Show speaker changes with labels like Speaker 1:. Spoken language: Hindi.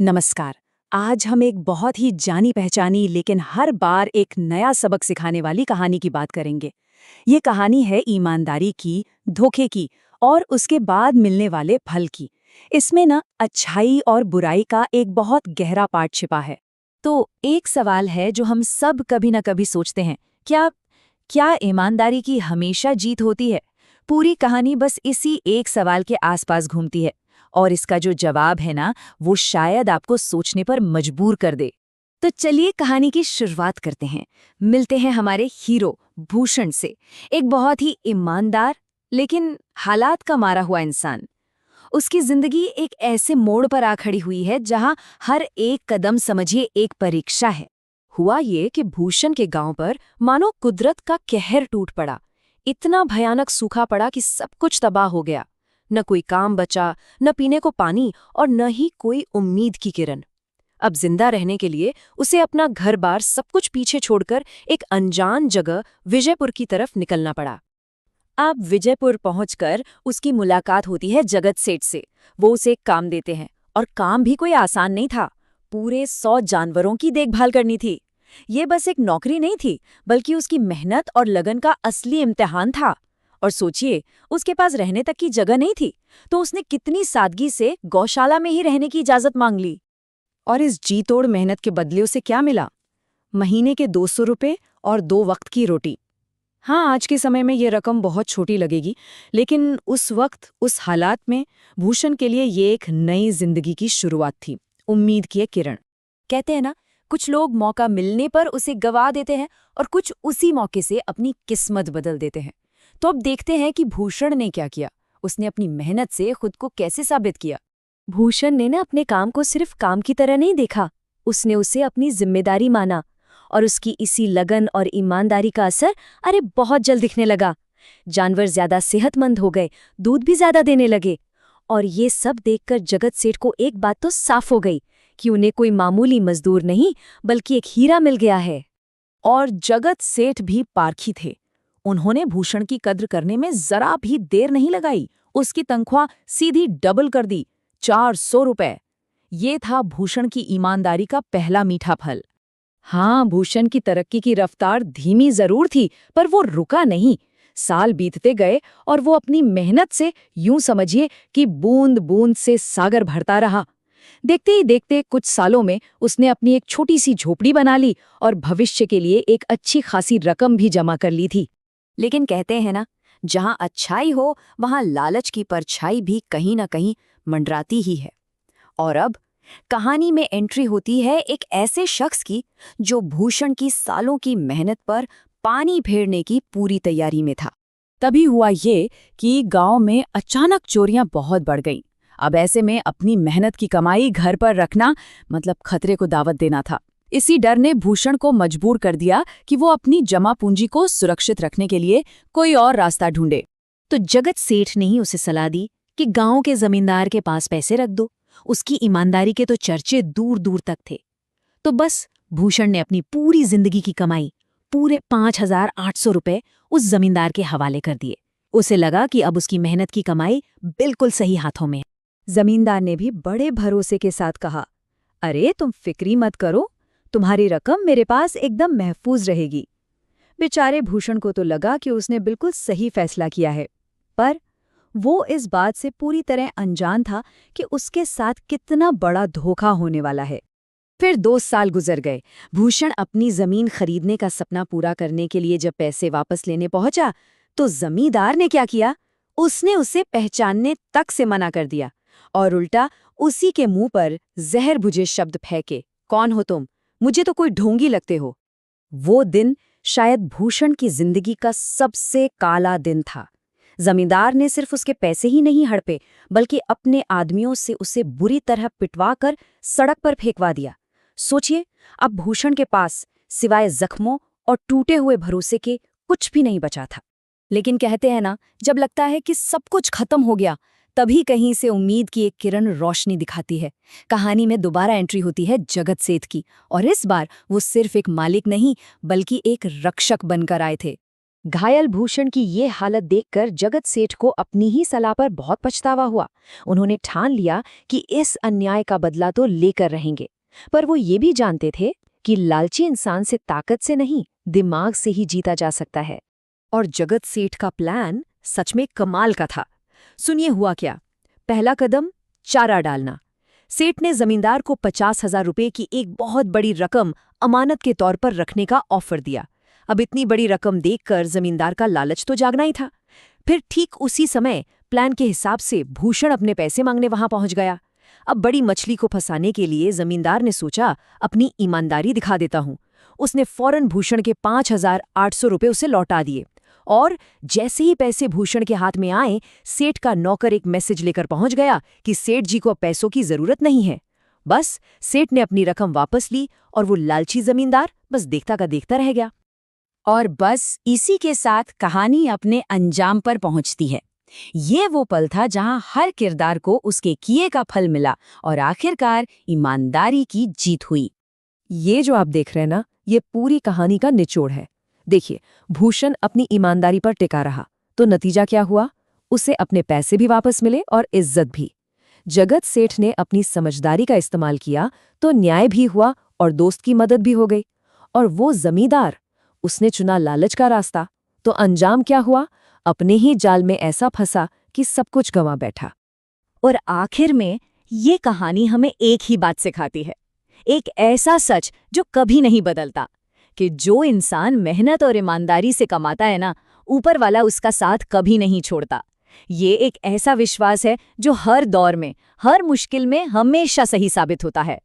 Speaker 1: नमस्कार। आज हम एक बहुत ही जानी पहचानी लेकिन हर बार एक नया सबक सिखाने वाली कहानी की बात करेंगे। ये कहानी है ईमानदारी की, धोखे की और उसके बाद मिलने वाले फल की। इसमें ना अच्छाई और बुराई का एक बहुत गहरा पाठ छिपा है। तो एक सवाल है जो हम सब कभी ना कभी सोचते हैं, क्या क्या ईमानदारी की हमेशा जीत होती है? पूरी कहानी बस इसी एक सवाल के आसपास घूमती है। और इसका जो जवाब है ना, वो शायद आपको सोचने पर मजबूर कर दे। तो चलिए कहानी की शुरुआत करते हैं। मिलते हैं हमारे हीरो भूषण से, एक बहुत ही ईमानदार लेकिन हालात का मारा हुआ इंसान। उसकी जिंदगी एक ऐसे मोड़ पर आ खड़ी हुई है जहां हर एक कदम समझिए एक परीक्षा है। हुआ ये कि भूषण के गांव पर मानो कुदरत का कहर टूट पड़ा। इतना भयानक सूखा पड़ा कि सब कुछ तबाह हो गया। न कोई काम बचा, न पीने को पानी और न ही कोई उम्मीद की किरण। अब जिंदा रहने के लिए उसे अपना घर-बार सब कुछ पीछे छोड़कर एक अनजान जगह विजयपुर की तरफ निकलना पड़ा। अब विजयपुर पहुंचकर उसकी मुलाकात होती है जगत सेठ से। वो उसे एक काम देते हैं और काम भी कोई आसान नहीं था। पूरे 100 जानवरों की देखभाल करनी थी। ये बस एक नौकरी नहीं थी, बल्कि उसकी मेहनत और लगन का असली इम्तिहान था। और सोचिए, उसके पास रहने तक की जगह नहीं थी, तो उसने कितनी सादगी से गौशाला में ही रहने की इजाजत मांग ली। और इस जी तोड़ मेहनत के बदले उसे क्या मिला? महीने के 200 रुपए और 2 वक्त की रोटी। हाँ, आज के समय में ये रकम बहुत छोटी लगेगी, लेकिन उस वक्त, उस हालात में भूषण के लिए ये एक नई जिंदगी की शुरुआत थी, उम्मीद की एक किरण। कहते हैं ना, कुछ लोग मौका मिलने पर उसे गवा देते हैं और कुछ उसी मौके से अपनी किस्मत बदल देते हैं। तो अब देखते हैं कि भूषण ने क्या किया। उसने अपनी मेहनत से खुद को कैसे साबित किया। भूषण ने ना अपने काम को सिर्फ काम की तरह नहीं देखा, उसने उसे अपनी जिम्मेदारी माना। और उसकी इसी लगन और ईमानदारी का असर बहुत जल्द दिखने लगा। जानवर ज्यादा सेहतमंद हो गए, दूध भी ज्यादा देने लगे। और ये सब देखकर जगत सेठ को एक बात तो साफ हो गई कि उन्हें कोई मामूली मजदूर नहीं, बल्कि एक हीरा मिल गया है। और जगत सेठ भी पारखी थे। उन्होंने भूषण की कद्र करने में जरा भी देर नहीं लगाई। उसकी तनख्वाह सीधी डबल कर दी, 400 रुपए। ये था भूषण की ईमानदारी का पहला मीठा फल। हाँ, भूषण की तरक्की की रफ्तार धीमी जरूर थी, पर वो रुका नहीं। साल बीतते गए और वो अपनी मेहनत से, यूं समझिए कि बूंद बूंद से सागर भरता रहा। देखते ही देखते कुछ सालों में उसने अपनी एक छोटी सी झोपड़ी बना ली और भविष्य के लिए एक अच्छी खासी रकम भी जमा कर ली थी। लेकिन कहते हैं ना, जहां अच्छाई हो वहां लालच की परछाई भी कहीं ना कहीं मंडराती ही है। और अब कहानी में एंट्री होती है एक ऐसे शख्स की जो भूषण की सालों की मेहनत पर पानी फेरने की पूरी तैयारी में था। तभी हुआ ये कि गांव में अचानक चोरियां बहुत बढ़ गईं। अब ऐसे में अपनी मेहनत की कमाई घर पर रखना मतलब खतरे को दावत देना था। इसी डर ने भूषण को मजबूर कर दिया कि वो अपनी जमा पूंजी को सुरक्षित रखने के लिए कोई और रास्ता ढूंढे। तो जगत सेठ ने ही उसे सलाह दी कि गांव के जमींदार के पास पैसे रख दो। उसकी ईमानदारी के तो चर्चे दूर दूर तक थे। तो बस भूषण ने अपनी पूरी जिंदगी की कमाई, पूरे 5,800 रुपए उस जमींदार के हवाले कर दिए। उसे लगा कि अब उसकी मेहनत की कमाई बिल्कुल सही हाथों में है। जमींदार ने भी बड़े भरोसे के साथ कहा, अरे तुम फिक्री मत करो, तुम्हारी रकम मेरे पास एकदम महफूज रहेगी। बेचारे भूषण को तो लगा कि उसने बिल्कुल सही फैसला किया है, पर वो इस बात से पूरी तरह अनजान था कि उसके साथ कितना बड़ा धोखा होने वाला है। फिर 2 साल गुजर गए। भूषण अपनी जमीन खरीदने का सपना पूरा करने के लिए जब पैसे वापस लेने पहुंचा, तो जमींदार ने क्या किया? उसने उसे पहचानने तक से मना कर दिया और उल्टा उसी के मुंह पर जहर भुजे शब्द फेंके, कौन हो तुम? मुझे तो कोई ढोंगी लगते हो। वो दिन शायद भूषण की जिंदगी का सबसे काला दिन था। जमींदार ने सिर्फ उसके पैसे ही नहीं हड़पे, बल्कि अपने आदमियों से उसे बुरी तरह पिटवा कर सड़क पर फेंकवा दिया। सोचिए, अब भूषण के पास सिवाय जख्मों और टूटे हुए भरोसे के कुछ भी नहीं बचा था। लेकिन कहते हैं ना, जब लगता है कि सब कुछ खत्म हो गया, तभी कहीं से उम्मीद की एक किरण रोशनी दिखाती है। कहानी में दोबारा एंट्री होती है जगत सेठ की, और इस बार वो सिर्फ एक मालिक नहीं, बल्कि एक रक्षक बनकर आए थे।
Speaker 2: घायल भूषण की ये हालत देखकर जगत सेठ को अपनी ही सलाह पर बहुत पछतावा हुआ। उन्होंने ठान लिया कि इस अन्याय का बदला तो लेकर रहेंगे। पर वो ये भी जानते थे कि लालची इंसान से ताकत से नहीं, दिमाग से ही जीता जा सकता है। और जगत सेठ का प्लान सच में कमाल का था। सुनिए हुआ क्या। पहला कदम, चारा डालना। सेठ ने जमींदार को 50,000 रुपए की एक बहुत बड़ी रकम अमानत के तौर पर रखने का ऑफर दिया। अब इतनी बड़ी रकम देखकर जमींदार का लालच तो जागना ही था। फिर ठीक उसी समय प्लान के हिसाब से भूषण अपने पैसे मांगने वहां पहुंच गया। अब बड़ी मछली को फंसाने के लिए जमींदार ने सोचा, अपनी ईमानदारी दिखा देता हूं। उसने फौरन भूषण के 5,800 रुपए उसे लौटा दिए। और जैसे ही पैसे भूषण के हाथ में आए, सेठ का नौकर एक मैसेज लेकर पहुंच गया कि सेठ जी को पैसों की जरूरत नहीं है। बस सेठ ने अपनी रकम वापस ली और वो लालची जमींदार बस देखता का देखता रह गया।
Speaker 1: और बस इसी के साथ कहानी अपने अंजाम पर पहुंचती है। ये वो पल था जहां हर किरदार को उसके किए का फल मिला और आखिरकार ईमानदारी की जीत हुई।
Speaker 2: ये जो आप देख रहे हैं ना, ये पूरी कहानी का निचोड़ है। देखिए, भूषण अपनी ईमानदारी पर टिका रहा तो नतीजा क्या हुआ? उसे अपने पैसे भी वापस मिले और इज्जत भी। जगत सेठ ने अपनी समझदारी का इस्तेमाल किया तो न्याय भी हुआ और दोस्त की मदद भी हो गई। और वो जमींदार, उसने चुना लालच का रास्ता, तो अंजाम क्या हुआ? अपने ही जाल में ऐसा फंसा कि सब कुछ गंवा बैठा।
Speaker 1: और आखिर में ये कहानी हमें एक ही बात सिखाती है, एक ऐसा सच जो कभी नहीं बदलता, कि जो इंसान मेहनत और ईमानदारी से कमाता है ना, ऊपर वाला उसका साथ कभी नहीं छोड़ता। ये एक ऐसा विश्वास है जो हर दौर में, हर मुश्किल में हमेशा सही साबित होता है।